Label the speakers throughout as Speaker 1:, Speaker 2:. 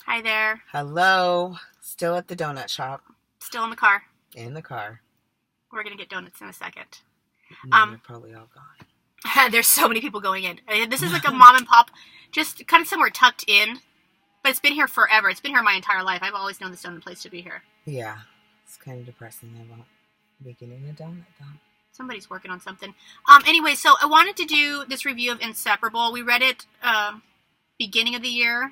Speaker 1: Hi there.
Speaker 2: Hello. Still at the donut shop.
Speaker 1: Still in the car.
Speaker 2: In the car.
Speaker 1: We're going to get donuts in a second.
Speaker 2: They're probably all gone.
Speaker 1: There's so many people going in. This is like a mom and pop, just kind of somewhere tucked in. But it's been here forever. It's been here my entire life. I've always known this donut place to be here.
Speaker 2: Yeah. It's kind of depressing. I won't be getting a donut, though.
Speaker 1: Somebody's working on something. Anyway, so I wanted to do this review of Inseparable. We read it beginning of the year,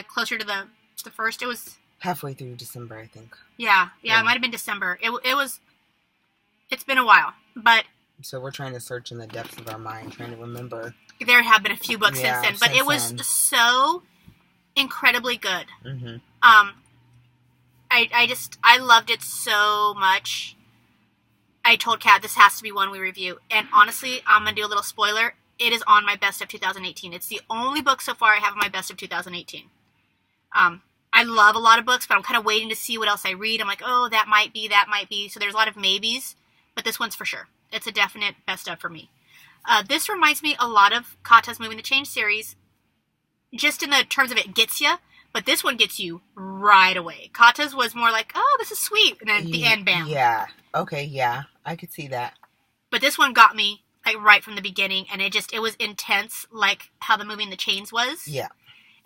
Speaker 1: closer to the first. It was
Speaker 2: halfway through December, I think.
Speaker 1: Yeah. It might have been December. It's been a while, but
Speaker 2: so we're trying to search in the depths of our mind, trying to remember.
Speaker 1: There have been a few books since then, but it was so incredibly good.
Speaker 2: Mm-hmm.
Speaker 1: I loved it so much. I told Kat this has to be one we review, and honestly, I'm gonna do a little spoiler. It is on my best of 2018. It's the only book so far I have on my best of 2018. I love a lot of books, but I'm kind of waiting to see what else I read. I'm like, oh, that might be. So there's a lot of maybes, but this one's for sure. It's a definite best of for me. This reminds me a lot of Kata's Moving the Change series, just in the terms of it gets you, but this one gets you right away. Kata's was more like, oh, this is sweet, and then at the end, bam.
Speaker 2: Yeah. Okay, yeah. I could see that.
Speaker 1: But this one got me like right from the beginning, and it was intense, like how the Moving the Chains was.
Speaker 2: Yeah.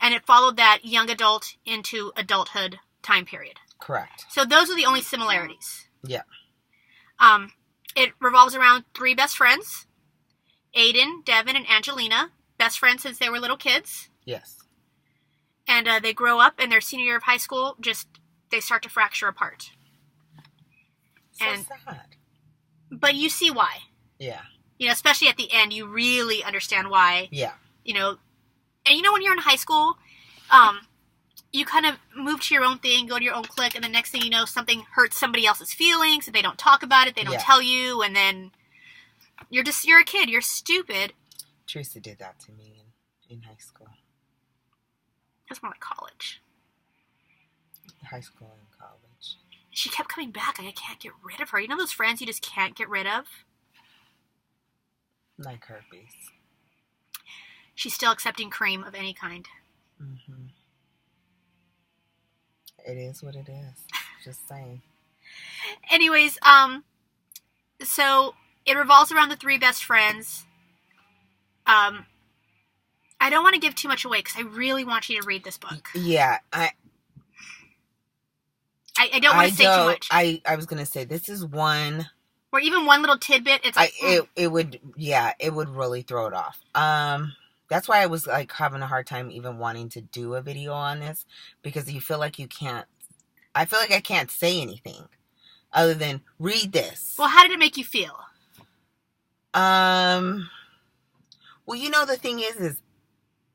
Speaker 2: And
Speaker 1: it followed that young adult into adulthood time period.
Speaker 2: Correct.
Speaker 1: So those are the only similarities.
Speaker 2: Yeah.
Speaker 1: It revolves around three best friends, Aiden, Devin, and Angelina. Best friends since they were little kids.
Speaker 2: Yes.
Speaker 1: And they grow up in their senior year of high school, they start to fracture apart.
Speaker 2: So sad.
Speaker 1: But you see why.
Speaker 2: Yeah.
Speaker 1: Especially at the end, you really understand why.
Speaker 2: Yeah.
Speaker 1: And when you're in high school, you kind of move to your own thing, go to your own clique, and the next thing you know, something hurts somebody else's feelings, and they don't talk about it, they don't tell you, and then you're a kid, you're stupid.
Speaker 2: Teresa did that to me in high school.
Speaker 1: That's more like college.
Speaker 2: High school and college.
Speaker 1: She kept coming back, I can't get rid of her. You know those friends you just can't get rid of?
Speaker 2: Like herpes.
Speaker 1: She's still accepting cream of any kind.
Speaker 2: Mm-hmm. It is what it is. Just saying.
Speaker 1: Anyways, so it revolves around the three best friends. I don't want to give too much away because I really want you to read this book.
Speaker 2: Yeah, I
Speaker 1: don't want to say too much.
Speaker 2: I was gonna say this is one.
Speaker 1: Or even one little tidbit, it's like
Speaker 2: it would really throw it off. That's why I was like having a hard time even wanting to do a video on this, because you feel like you can't. I feel like I can't say anything other than read this.
Speaker 1: Well, how did it make you feel?
Speaker 2: Well, the thing is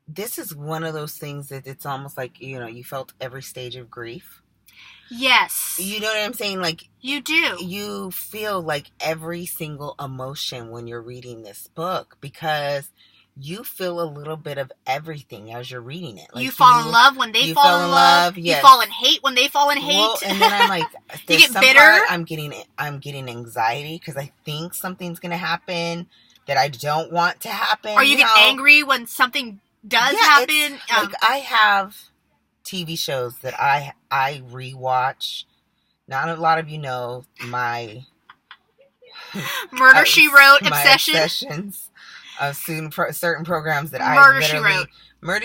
Speaker 2: this is one of those things that it's almost like, you felt every stage of grief.
Speaker 1: Yes.
Speaker 2: You know what I'm saying? Like,
Speaker 1: you do.
Speaker 2: You feel like every single emotion when you're reading this book, because you feel a little bit of everything as you're reading it. Like
Speaker 1: you fall in love when they fall in love.
Speaker 2: Yes.
Speaker 1: You fall in hate when they fall in hate.
Speaker 2: Well, and then I'm like,
Speaker 1: you get bitter.
Speaker 2: I'm getting anxiety because I think something's going to happen that I don't want to happen.
Speaker 1: Or you get angry when something does happen.
Speaker 2: Like, I have TV shows that I rewatch. Not a lot of you know my
Speaker 1: Murder, She Wrote obsession.
Speaker 2: Obsessions of certain programs that Murder,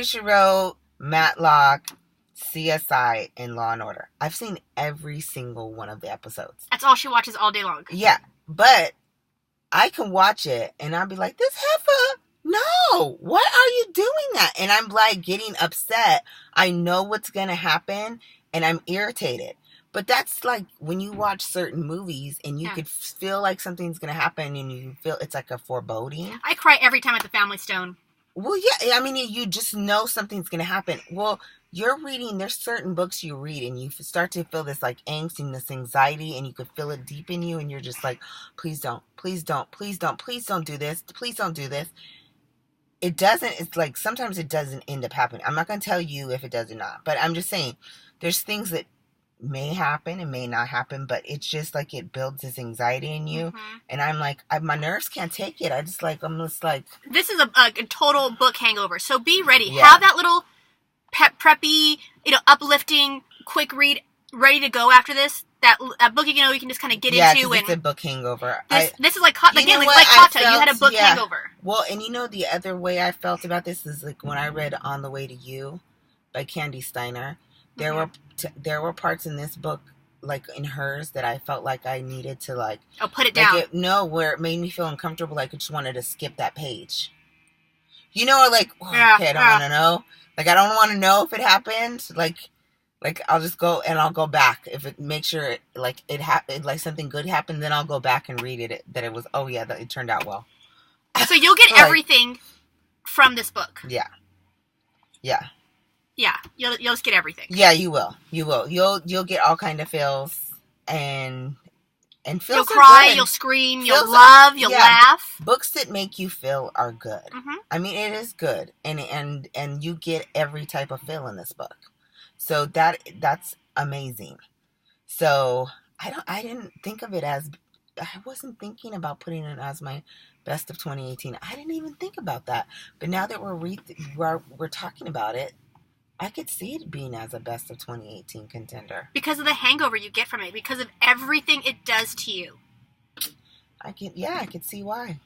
Speaker 2: She Wrote, Matlock, CSI, and Law and Order. I've seen every single one of the episodes.
Speaker 1: That's all she watches all day long.
Speaker 2: Yeah, but I can watch it and I'll be like, this heifer, no, what are you doing that? And I'm like getting upset. I know what's going to happen and I'm irritated. But that's like when you watch certain movies and you could feel like something's going to happen and you feel it's like a foreboding.
Speaker 1: I cry every time at the Family Stone.
Speaker 2: Well, yeah, I mean, you just know something's going to happen. Well, there's certain books you read and you start to feel this like angst and this anxiety and you could feel it deep in you and you're just like, please don't do this. Please don't do this. It's like sometimes it doesn't end up happening. I'm not going to tell you if it does or not, but I'm just saying there's things that may happen and may not happen, but it's just like it builds this anxiety in you. Mm-hmm. And I'm like, my nerves can't take it. I'm just like,
Speaker 1: this is a total book hangover. So be ready.
Speaker 2: Yeah.
Speaker 1: Have that little preppy, uplifting, quick read, ready to go after this. That book, you can just kind of get into.
Speaker 2: It's a book hangover.
Speaker 1: This is like Kata. Again, like Kata, you had a book hangover.
Speaker 2: Well, and the other way I felt about this is like when I read On the Way to You by Candy Steiner. There were parts in this book, like in hers, that I felt like I needed to like.
Speaker 1: Oh, put it down.
Speaker 2: Where it made me feel uncomfortable. Like I just wanted to skip that page. Or like, okay, I don't want to know. Like I don't want to know if it happened. Like I'll just go and I'll go back if it make sure it happened, like something good happened. Then I'll go back and read it. That it was that it turned out well.
Speaker 1: So you'll get everything from this book.
Speaker 2: Yeah.
Speaker 1: You'll just get everything.
Speaker 2: Yeah, you will. You'll get all kind of feels and feels.
Speaker 1: You'll cry. You'll scream. You'll love. You'll laugh.
Speaker 2: Books that make you feel are good.
Speaker 1: Mm-hmm.
Speaker 2: I mean, it is good, and you get every type of feel in this book. So that's amazing. So I didn't think of it as, I wasn't thinking about putting it as my best of 2018. I didn't even think about that. But now that we're talking about it, I could see it being as a best of 2018 contender.
Speaker 1: Because of the hangover you get from it. Because of everything it does to you.
Speaker 2: I could see why.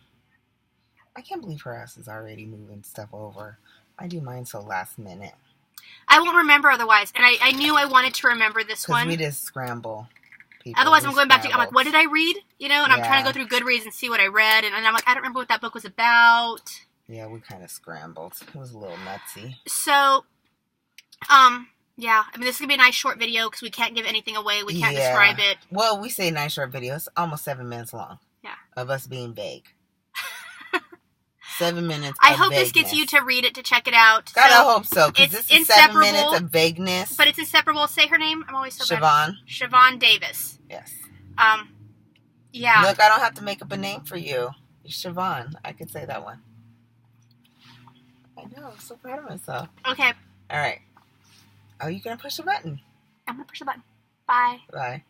Speaker 2: I can't believe her ass is already moving stuff over. I do mine so last minute.
Speaker 1: I won't remember otherwise. And I knew I wanted to remember this one.
Speaker 2: Because we just scramble. People.
Speaker 1: Otherwise, I'm going back to, I'm like, what did I read? And I'm trying to go through Goodreads and see what I read. And I'm like, I don't remember what that book was about.
Speaker 2: Yeah, we kind of scrambled. It was a little nutsy.
Speaker 1: So, yeah. I mean, this is going to be a nice short video because we can't give anything away. We can't describe it.
Speaker 2: Well, we say nice short video. It's almost 7 minutes long.
Speaker 1: Yeah.
Speaker 2: Of us being vague. 7 minutes.
Speaker 1: I hope this gets you to read it, to check it out.
Speaker 2: Gotta hope so, because this is 7 minutes of vagueness.
Speaker 1: But it's Inseparable. Say her name. I'm always so
Speaker 2: Siobhan.
Speaker 1: bad. Siobhan Davis.
Speaker 2: Yes.
Speaker 1: Yeah.
Speaker 2: Look, I don't have to make up a name for you. Siobhan. I could say that one. I know. I'm so proud of myself.
Speaker 1: Okay.
Speaker 2: All right. Oh, you gonna push the button?
Speaker 1: I'm gonna push the button. Bye.
Speaker 2: Bye.